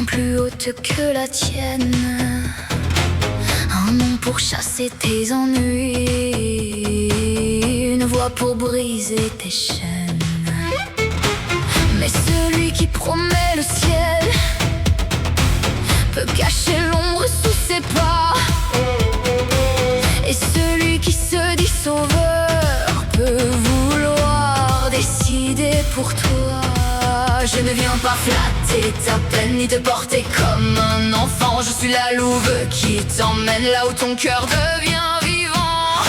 plus haute que la tienne, un nom pour chasser tes ennuis, une voix pour briser tes chaînes. Mais celui qui promet le ciel peut cacher l'ombre sous ses pas, et celui qui se dit sauveur peut vouloir décider pour toi. Je ne viens pas flatter ta peine ni te porter comme un enfant. Je suis la louve qui t'emmène là où ton cœur devient vivant.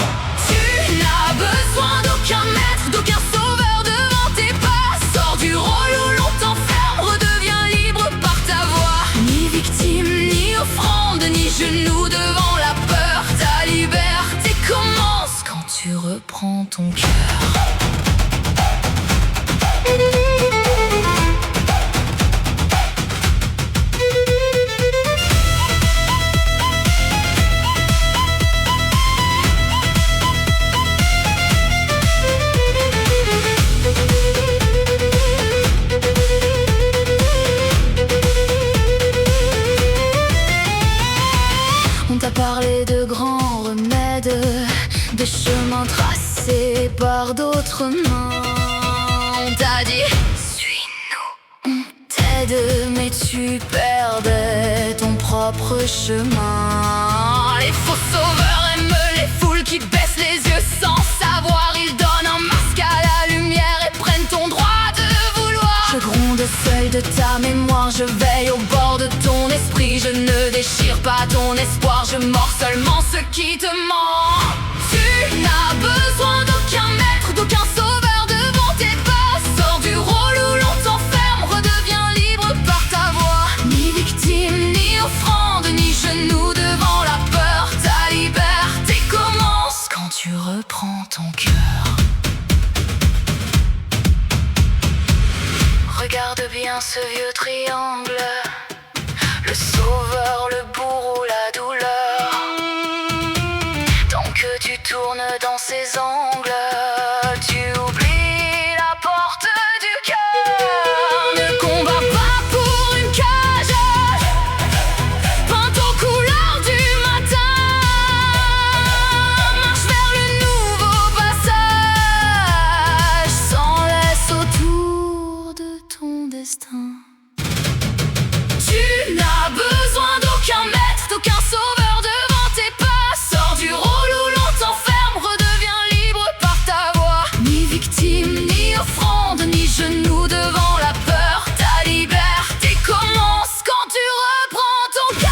Tu n'as besoin d'aucun maître, d'aucun sauveur devant tes pas. Sors du rôle où l'on t'enferme, redeviens libre par ta voix. Ni victime, ni offrande, ni genou devant la peur. Ta liberté commence quand tu reprends ton cœur. On t'a parlé de grands remèdes, de chemins tracés par d'autres mains. On t'a dit suis-nous, on t'aide, mais tu perdais ton propre chemin. Les faux sauveurs aiment les foules qui baissent les yeux sans savoir. Ils donnent un masque à la lumière et prennent ton droit de vouloir. Je gronde au seuil de ta mémoire, je veille au bord de ton esprit. Je ne déchire pas ton espoir, je mords seulement ce qui te ment. Tu n'as besoin d'aucun maître, d'aucun sauveur devant tes pas. Sors du rôle où l'on t'enferme, redeviens libre par ta voix. Ni victime, ni offrande, ni genou devant la peur. Ta liberté commence quand tu reprends ton cœur. Regarde bien ce vieux triangle, le sauveur, le bourreau, la douleur. Tant que tu tournes dans ces angles, tu oublies la porte du cœur. Ne combats pas pour une cage peinte aux couleurs du matin. Marche vers le nouveau passage, sans laisse autour de ton destin. Tu n'as besoin d'aucun maître, d'aucun sauveur devant tes pas. Sors du rôle où l'on t'enferme, redeviens libre par ta voix. Ni victime, ni offrande, ni genou devant la peur. Ta liberté commence quand tu reprends ton cœur.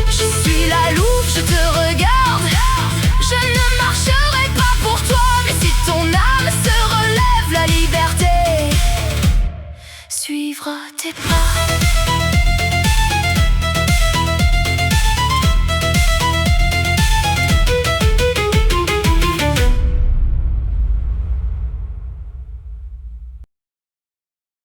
Je suis la louve, je te regarde. Je ne marcherai pas pour toi, mais si ton âme se relève, la liberté suivra tes pas.